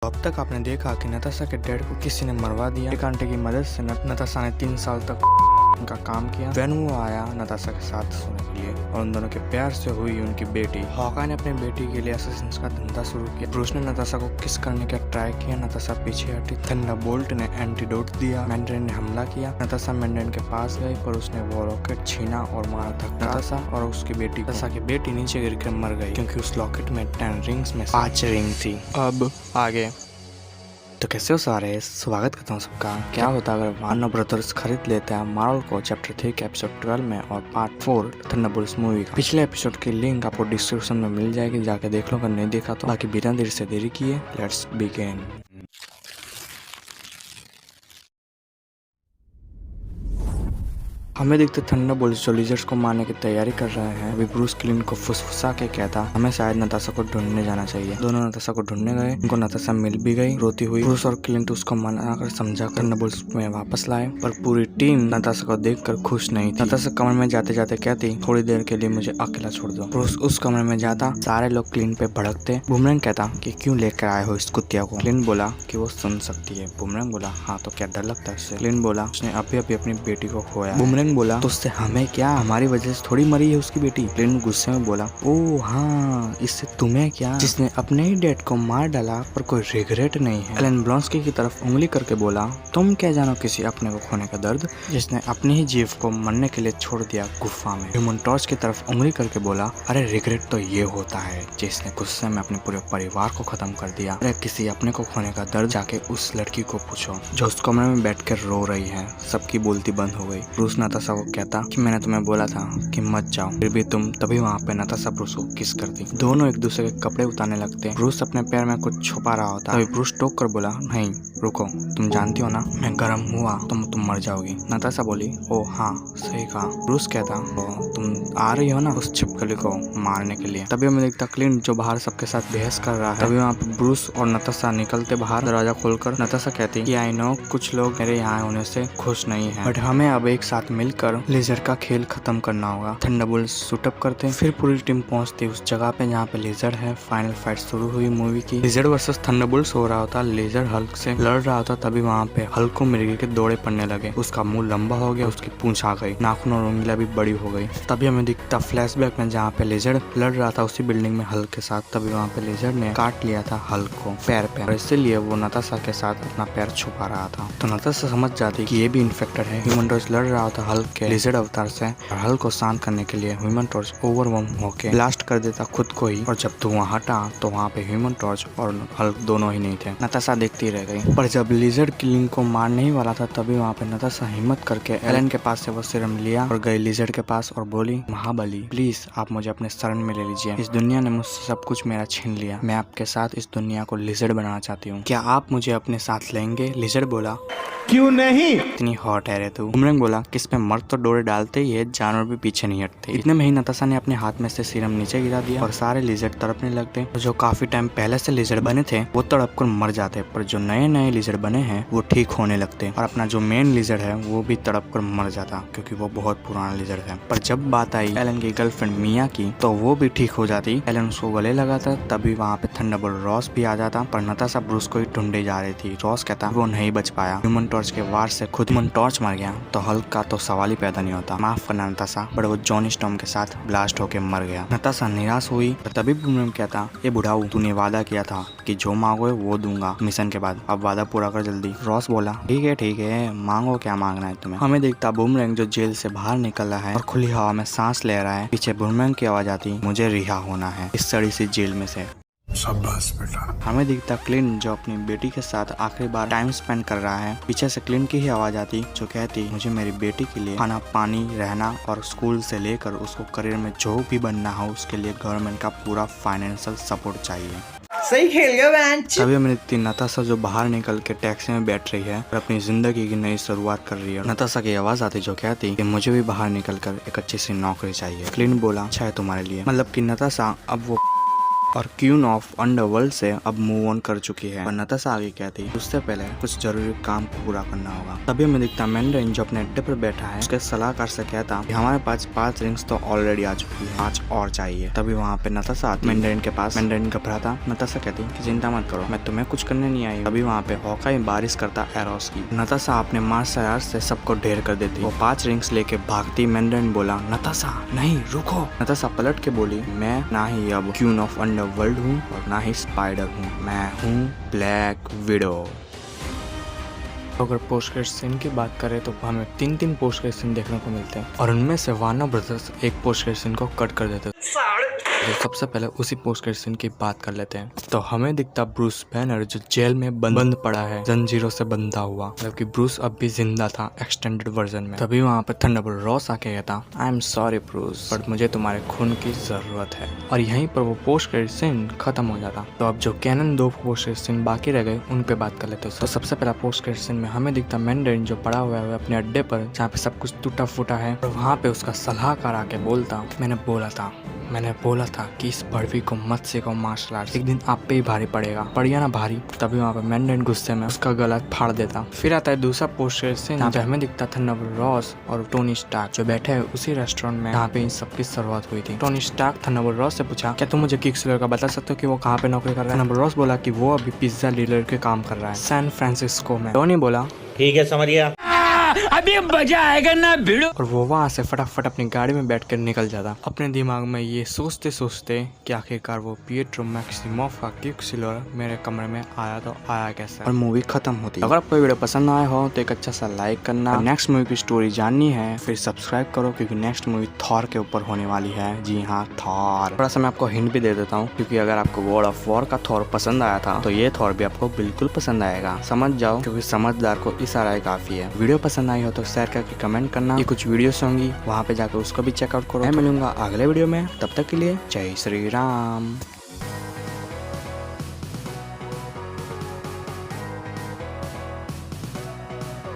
अब तक आपने देखा कि नताशा के डैड को किसी ने मरवा दिया। एक आंटी की मदद से नताशा ने 3 साल तक उनका काम किया। वैन वो आया नताशा के साथ सोने के लिए और उन दोनों के प्यार से हुई उनकी बेटी। हॉकाई ने अपनी बेटी के लिए असैसिन्स का धंधा शुरू किया। ब्रूस ने नताशा को किस करने का ट्राई किया। नताशा पीछे हटी। थंडरबोल्ट ने एंटीडोट दिया। मैंड्रेन ने हमला किया। नताशा मैंड्रेन के पास गई पर उसने वो रॉकेट छीना और मारा धक्का। नताशा और उसकी बेटी, नताशा की बेटी नीचे गिरकर मर गई क्योंकि उस लॉकेट में 10 रिंग्स में 5 रिंग थी। अब आगे तो कैसे हो सारे, स्वागत करता हूँ सबका। क्या होता अगर वार्नर ब्रदर्स खरीद लेता है मार्वल को चैप्टर 3 के एपिसोड 12 में और पार्ट 4 थंडरबोल्ट्स मूवी का। पिछले एपिसोड की लिंक आपको डिस्क्रिप्शन में मिल जाएगी, जाके देख लो अगर नहीं देखा तो। बाकी बिना देर से देरी किए लेट्स बिगिन। हमें देखते थंडरबोल्ट्स जो लिजर्ड्स को मारने की तैयारी कर रहे हैं। अभी ब्रूस क्लिंट को फुसफुसा के कहता हमें शायद नताशा को ढूंढने जाना चाहिए। दोनों नताशा को ढूंढने गए। उनको नताशा मिल भी गई, रोती हुई। ब्रूस और क्लिंट उसको मना कर समझा कर थंडरबोल्ट्स में वापस लाए, पर पूरी टीम नताशा को देखकर खुश नहीं थी। नताशा कमरे में जाते जाते कहती थोड़ी देर के लिए मुझे अकेला छोड़ दो। ब्रूस उस कमरे में जाता, सारे लोग क्लिंट पे भड़कते। बूमरैंग कहता कि क्यों लेकर आए हो इस कुत्तिया को। क्लिंट बोला कि वो सुन सकती है। बूमरैंग बोला हाँ तो क्या डर लगता है उससे। क्लिंट बोला उसने अभी अभी अपनी बेटी को खोया। बूमरैंग बोला तो उससे हमें क्या, हमारी वजह से थोड़ी मरी है उसकी बेटी। क्लिंट गुस्से में बोला ओह हाँ इससे तुम्हें क्या, जिसने अपने ही डैड को मार डाला पर कोई रिग्रेट नहीं है। एलन ब्लॉन्स्की की तरफ उंगली करके बोला तुम क्या जानो किसी अपने को खोने का दर्द, जिसने अपने ही जीव को मरने के लिए छोड़ दिया गुफा में। ह्यूमन टॉर्च की तरफ उंगली करके बोला अरे रिग्रेट तो ये होता है जिसने गुस्से में अपने पूरे परिवार को खत्म कर दिया। अरे किसी अपने को खोने का दर्द जाके उस लड़की को पूछो जो उस कमरे में बैठ कर रो रही है। सबकी बोलती बंद हो गई। ब्रूस नताशा को कहता कि मैंने तुम्हें बोला था कि मत जाओ, फिर भी तुम। तभी वहाँ पे नताशा ब्रूस को किस करती। दोनों एक दूसरे के कपड़े उतारने लगते। ब्रूस अपने पैर में कुछ छुपा रहा होता। तभी ब्रूस टोक कर बोला नहीं रुको, तुम जानती हो ना मैं गर्म हुआ तो तुम मर जाओगी। नताशा बोली ओ हाँ सही कहा। ब्रूस कहता तुम आ रही हो ना उस छिपकली को मारने के लिए। तभी हमें देखता क्लिंट जो बाहर सबके साथ बहस कर रहा है। तभी वहाँ पे ब्रूस और नताशा निकलते बाहर दरवाजा खोलकर। नताशा कहती कि आई नो कुछ लोग मेरे यहाँ होने से खुश नहीं है, बट हमें अब एक साथ मिलकर लेजर का खेल खत्म करना होगा। थंडरबोल्ट्स शूटअप करते। फिर पूरी टीम पहुंचती उस जगह पे जहाँ पे लेजर है। फाइनल फाइट शुरू हुई मूवी की। लेजर वर्सेस थंडरबोल्ट्स हो रहा होता। लेजर हल्क से लड़ रहा होता। तभी वहाँ पे हल्क को मिर्गी के दौड़े पड़ने लगे। उसका मुंह लंबा हो गया, उसकी पूंछ आ गई, नाखून और उंगलियां भी बड़ी हो गई। तभी हमें दिखता फ्लैशबैक में जहाँ पे लेजर लड़ रहा था उसी बिल्डिंग में हल्क के साथ। तभी वहाँ पे लेजर ने काट लिया था हल्क को पैर पे और इसीलिए वो नताशा के साथ अपना पैर छुपा रहा था। तो नताशा समझ जाती कि ये भी इन्फेक्टेड है। ह्यूमन टॉर्च लड़ रहा होता हल्क के लेजर अवतार से और हल्क को शांत करने के लिए ह्यूमन टॉर्च ओवरवॉर्म होके ब्लास्ट कर देता खुद को ही। और जब धुआं हटा तो वहाँ पे ह्यूमन टॉर्च और हल्क दोनों ही नहीं थे। नताशा देखती रह गई। पर जब लिजर्ड क्लिंट को मारने ही वाला था तभी वहाँ पे नताशा हिम्मत करके एलन के पास से वो सीरम लिया और गई लिजर्ड के पास और बोली महाबली प्लीज आप मुझे अपने शरण में ले लीजिए। इस दुनिया ने मुझसे सब कुछ मेरा छीन लिया। मैं आपके साथ इस दुनिया को लिजर्ड बनाना चाहती हूँ। क्या आप मुझे अपने साथ लेंगे। लिजर्ड बोला क्यों नहीं, इतनी हॉट है रे तू। बूमरैंग बोला किस पे मर्द तो डोरे डालते ही है, जानवर भी पीछे नहीं हटते। इतने में ही नताशा ने अपने हाथ में से सीरम नीचे गिरा दिया और सारे लिजर्ड तड़पने लगते। जो काफी टाइम पहले से लिजर्ड बने थे वो तड़प कर मर जाते, पर जो नए नए लिजर्ड बने हैं वो ठीक होने लगते। और अपना जो मेन लिजर्ड है वो भी तड़प कर मर जाता क्योंकि वो बहुत पुराना लिजर्ड है। पर जब बात आई एलन की गर्लफ्रेंड मिया की तो वो भी ठीक हो जाती। एलन उसको गले लगाता। तभी वहाँ पे थंडरबोल्ट रॉस भी आ जाता। पर नताशा ब्रूस को ही ढूंढे जा रही थी। रॉस कहता वो नहीं बच पाया, ह्यूमन टॉर्च के वार से खुद ह्यूमन टॉर्च मर गया तो हल्क का तो सवाल ही पैदा नहीं होता। माफ करना नताशा, बट वो जॉनी स्टॉर्म के साथ ब्लास्ट होके मर गया। नताशा निराश हुई। तभी बूमरैंग कहता ये बुढ़ाऊ तूने वादा किया था कि जो मांगोगे वो दूंगा मिशन के बाद, अब वादा पूरा कर जल्दी। रॉस बोला ठीक है मांगो क्या मांगना है तुम्हें। हमें देखता बूमरैंग जो जेल से बाहर निकल रहा है और खुली हवा में सांस ले रहा है। पीछे बूमरैंग की आवाज आती मुझे रिहा होना है इस सड़ी सी जेल में से। शाबाश बेटा। हमें दिखता क्लिंट जो अपनी बेटी के साथ आखिरी बार टाइम स्पेंड कर रहा है। पीछे से क्लिंट की ही आवाज आती जो कहती मुझे मेरी बेटी के लिए खाना पानी रहना और स्कूल से लेकर उसको करियर में जो भी बनना हो उसके लिए गवर्नमेंट का पूरा फाइनेंशियल सपोर्ट चाहिए। सही खेल गया बेंच। तभी हमें दिखती नताशा जो बाहर निकल के टैक्सी में बैठ रही है और अपनी जिंदगी की नई शुरुआत कर रही है। नताशा की आवाज आती जो कहती कि मुझे भी बाहर निकल कर एक अच्छी सी नौकरी चाहिए। क्लिंट बोला अच्छा है तुम्हारे लिए, मतलब कि नताशा अब वो और क्वीन ऑफ अंडरवर्ल्ड से अब मूव ऑन कर चुकी है। और नताशा आगे कहती उससे पहले कुछ जरूरी काम को पूरा करना होगा। तभी हमें दिखता मैंडरिन जो अपने अड्डे पर बैठा है उसके सलाहकार से कहता कि हमारे पास 5 रिंग्स तो ऑलरेडी आ चुकी है, 5 और चाहिए। तभी वहाँ पे नताशा आती मैंडरिन के पास। मैंडरिन घबराता नताशा कहती कि चिंता मत करो, मैं तुम्हें कुछ करने नहीं आई। तभी वहाँ पे हॉकाई बारिश करता एरोस की। नताशा अपने मार्शल आर्ट से सबको ढेर कर देती। वो 5 रिंग्स लेके भागती। मैंडरिन बोला नताशा नहीं रुको। नताशा पलट के बोली मैं ना ही अब क्वीन ऑफ अंडरवर्ल्ड हूँ और ना ही स्पाइडर हूँ, मैं हूँ ब्लैक विडो। अगर पोस्ट क्रेडिट सीन की बात करें तो हमें 3 पोस्ट क्रेडिट सीन देखने को मिलते हैं और उनमें से वार्नर ब्रदर्स एक पोस्ट क्रेडिट सीन को कट कर देते हैं। तो सबसे पहले उसी पोस्ट क्रेडिट सीन की बात कर लेते हैं। तो हमें दिखता ब्रूस बैनर जो जेल में बंद पड़ा है जंजीरों से बंधा हुआ, जबकि ब्रूस अब भी जिंदा था एक्सटेंडेड वर्जन में। तभी वहाँ पर थंडरबोल्ट रॉस आके कहता I am sorry Bruce but मुझे तुम्हारे खून की जरूरत है। और यहीं पर वो पोस्ट क्रेडिट सीन खत्म हो जाता। तो अब जो कैनन 2 पोस्ट क्रेडिट सीन बाकी रह गए उन पे बात कर लेते हैं। तो सबसे पहला पोस्ट क्रेडिट सीन में हमें दिखता मैंडरिन जो पड़ा हुआ है अपने अड्डे पर जहाँ पे सब कुछ टूटा फूटा है और वहाँ पे उसका सलाहकार आके बोलता मैंने बोला था कि इस बड़वी को मत सीखो मार्शल आर्ट, एक दिन आप पे ही भारी पड़ेगा, पड़िया ना भारी। तभी वहाँ पे मैंडरिन गुस्से में उसका गला फाड़ देता। फिर आता है दूसरा पोस्ट क्रेडिट सीन जहाँ पे हमें दिखता थंडरबोल्ट रॉस और टोनी स्टार्क जो बैठे हैं उसी रेस्टोरेंट में जहाँ पे इन सबकी शुरुआत हुई थी। टोनी स्टार्क थंडरबोल्ट रॉस से पूछा क्या तुम मुझे किक्सलर का बता सकते हो कि वो कहाँ पे नौकरी कर रहा है। थंडरबोल्ट रॉस बोला कि वो अभी पिज्जा डीलर के काम कर रहा है सैन फ्रांसिस्को में। टोनी बोला ठीक है समझिया, अभी मजा आएगा ना भिड़ो। और वो वहाँ से फटाफट अपनी गाड़ी में बैठकर निकल जाता। अपने दिमाग में ये सोचते सोचते कि आखिरकार वो पिएट्रो मैक्सिमोफ का किक्सलर मेरे कमरे में आया तो आया कैसे। और मूवी खत्म होती। अगर आपको वीडियो पसंद आया हो तो एक अच्छा सा लाइक करना। नेक्स्ट मूवी की स्टोरी जाननी है फिर सब्सक्राइब करो क्योंकि नेक्स्ट मूवी थॉर के ऊपर होने वाली है। जी हाँ थॉर। थोड़ा सा मैं आपको हिंट भी दे देता हूँ क्योंकि अगर आपको गॉड ऑफ वॉर का थॉर पसंद आया था तो ये थॉर भी आपको बिल्कुल पसंद आएगा। समझ जाओ क्योंकि समझदार को इशारा ही काफी है। वीडियो पसंद आई हो तो शेयर करके कमेंट करना। ये कुछ वीडियोस होंगी वहाँ पे जाकर उसको भी चेकआउट करो। मैं मिलूंगा अगले वीडियो में, तब तक के लिए जय श्री राम।